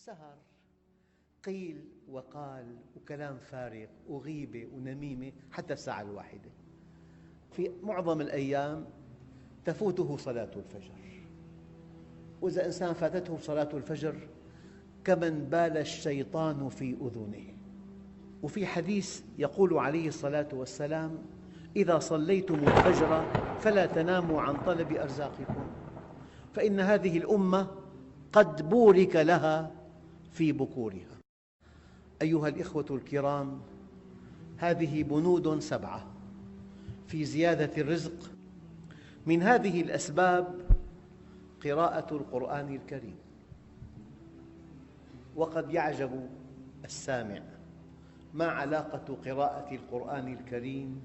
سهر، قيل وقال وكلام فارغ وغيبة ونميمة حتى الساعة الواحدة. في معظم الأيام تفوته صلاة الفجر، وإذا إنسان فاتته صلاة الفجر كمن بال الشيطان في أذنه. وفي حديث يقول عليه الصلاة والسلام: إذا صليتم الفجر فلا تناموا عن طلب أرزاقكم، فإن هذه الأمة قد بورك لها في بكورها. أيها الإخوة الكرام، هذه بنود 7 في زيادة الرزق. من هذه الأسباب قراءة القرآن الكريم. وقد يعجب السامع: ما علاقة قراءة القرآن الكريم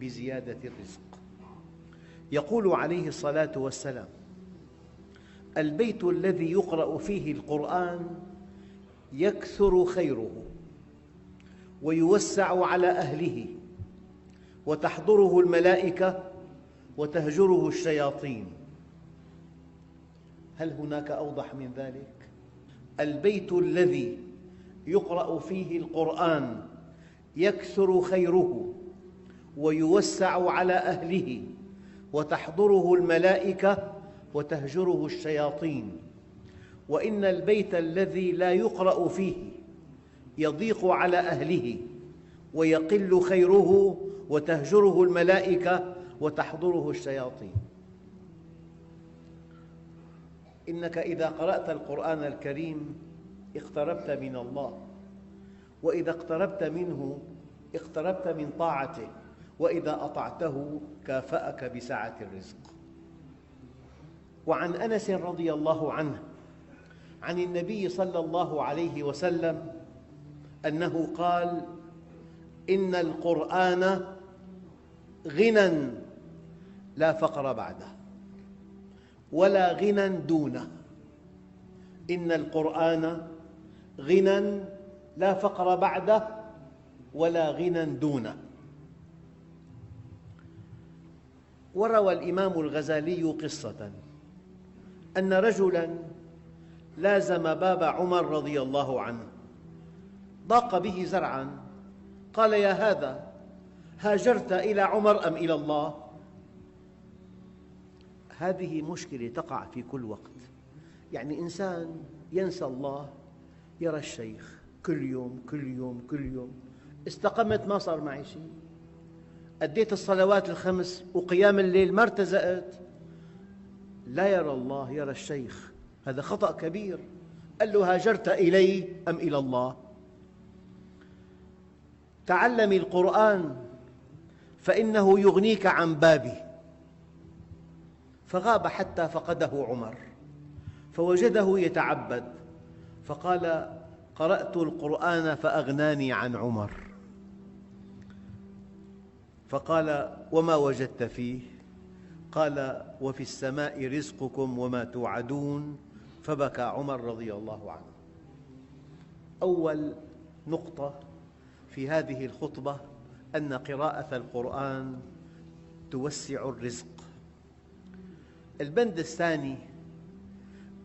بزيادة الرزق؟ يقول عليه الصلاة والسلام: البيت الذي يقرأ فيه القرآن يكثر خيره ويوسع على أهله وتحضره الملائكة وتهجره الشياطين. هل هناك أوضح من ذلك؟ البيت الذي يقرأ فيه القرآن يكثر خيره ويوسع على أهله وتحضره الملائكة وتهجره الشياطين، وإن البيت الذي لا يقرأ فيه يضيق على أهله ويقل خيره وتهجره الملائكة وتحضره الشياطين. إنك إذا قرأت القرآن الكريم اقتربت من الله، وإذا اقتربت منه اقتربت من طاعته، وإذا أطعته كافأك بسعة الرزق. وعن أنس رضي الله عنه عن النبي صلى الله عليه وسلم أنه قال: إن القرآن غنى لا فقر بعده ولا غنى دونه. إن القرآن غنى لا فقر بعده ولا غنى دونه. وروى الإمام الغزالي قصة أن رجلاً لازم باب عمر رضي الله عنه، ضاق به زرعاً، قال: يا هذا، هاجرت إلى عمر أم إلى الله؟ هذه مشكلة تقع في كل وقت. يعني إنسان ينسى الله، يرى الشيخ كل يوم كل يوم كل يوم، استقمت ما صار معي شيء، أديت الصلوات الخمس وقيام الليل ما ارتزقت، لا يرى الله، يرى الشيخ. هذا خطأ كبير. قال له: هاجرت إلي أم إلى الله؟ تعلم القرآن فإنه يغنيك عن بابه. فغاب حتى فقده عمر، فوجده يتعبد، فقال: قرأت القرآن فأغناني عن عمر. فقال: وما وجدت فيه؟ قال: وفي السماء رزقكم وما توعدون. فبكى عمر رضي الله عنه. أول نقطة في هذه الخطبة أن قراءة القرآن توسع الرزق. البند الثاني: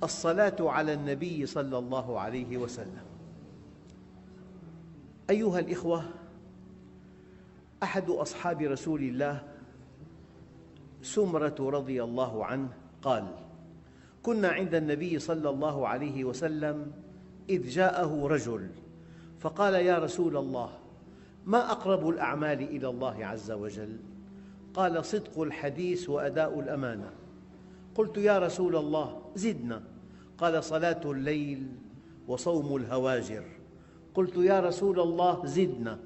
الصلاة على النبي صلى الله عليه وسلم. أيها الإخوة، أحد أصحاب رسول الله سمرة رضي الله عنه قال: كنا عند النبي صلى الله عليه وسلم إذ جاءه رجل فقال: يا رسول الله، ما أقرب الأعمال إلى الله عز وجل؟ قال: صدق الحديث وأداء الأمانة. قلت: يا رسول الله زدنا. قال: صلاة الليل وصوم الهواجر. قلت: يا رسول الله زدنا.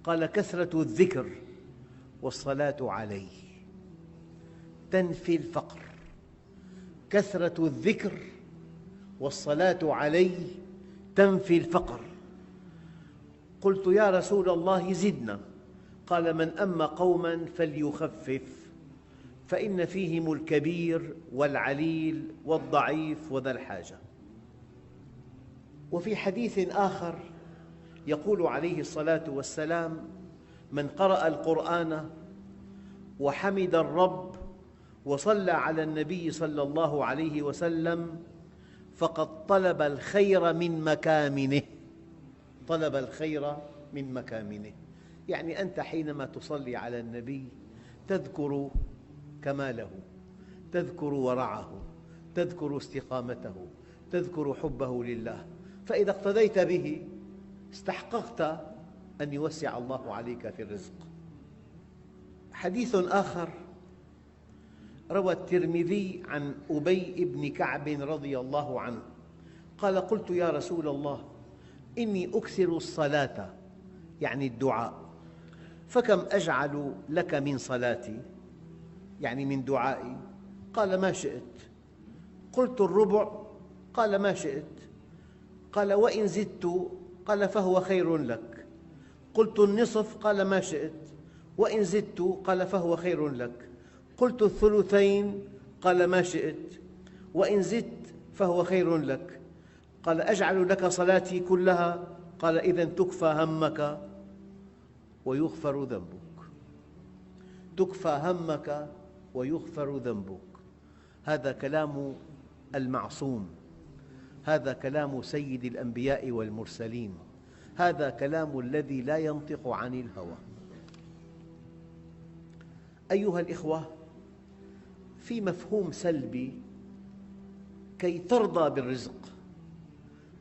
قال: كثرة الذكر والصلاة عليه تنفي الفقر. كثرة الذكر والصلاة عليه تنفي الفقر. قلت: يا رسول الله زدنا. قال: من أم قوماً فليخفف، فإن فيهم الكبير والعليل والضعيف وذا الحاجة. وفي حديث آخر يقول عليه الصلاة والسلام: من قرأ القرآن وحمد الرب وصلى على النبي صلى الله عليه وسلم فقد طلب الخير من مكامنه. طلب الخير من مكامنه، يعني أنت حينما تصلي على النبي تذكر كماله، تذكر ورعه، تذكر استقامته، تذكر حبه لله، فإذا اقتديت به استحققت أن يوسع الله عليك في الرزق. حديث آخر روى الترمذي عن أبي بن كعب رضي الله عنه قال: قلت يا رسول الله إني أكثر الصلاة، يعني الدعاء، فكم أجعل لك من صلاتي، يعني من دعائي؟ قال: ما شئت. قلت: الربع؟ قال: ما شئت. قال: وإن زدت؟ قال: فهو خير لك. قلت: النصف؟ قال: ما شئت. وإن زدت؟ قال: فهو خير لك. قلت: الثلثين؟ قال: ما شئت. وإن زدت فهو خير لك. قال: أجعل لك صلاتي كلها؟ قال: إذن تكفى همك ويغفر ذنبك. تكفى همك ويغفر ذنبك. هذا كلام المعصوم، هذا كلام سيد الأنبياء والمرسلين، هذا كلام الذي لا ينطق عن الهوى. أيها الإخوة، في مفهوم سلبي كي ترضى بالرزق،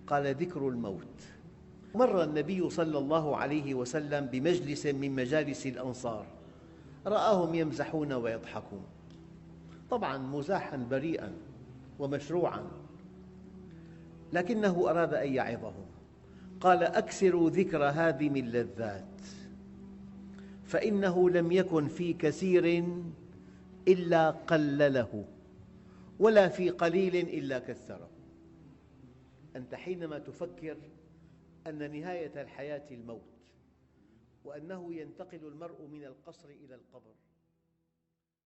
قال: ذكر الموت. مر النبي صلى الله عليه وسلم بمجلس من مجالس الأنصار، رآهم يمزحون ويضحكون، طبعاً مزاحاً بريئاً ومشروعاً، لكنه أراد أن يعظهم. قال: أكثروا ذكر هادم اللذات، فإنه لم يكن في كثير إلا قلله، ولا في قليل إلا كثره. أنت حينما تفكر أن نهاية الحياة الموت، وأنه ينتقل المرء من القصر إلى القبر،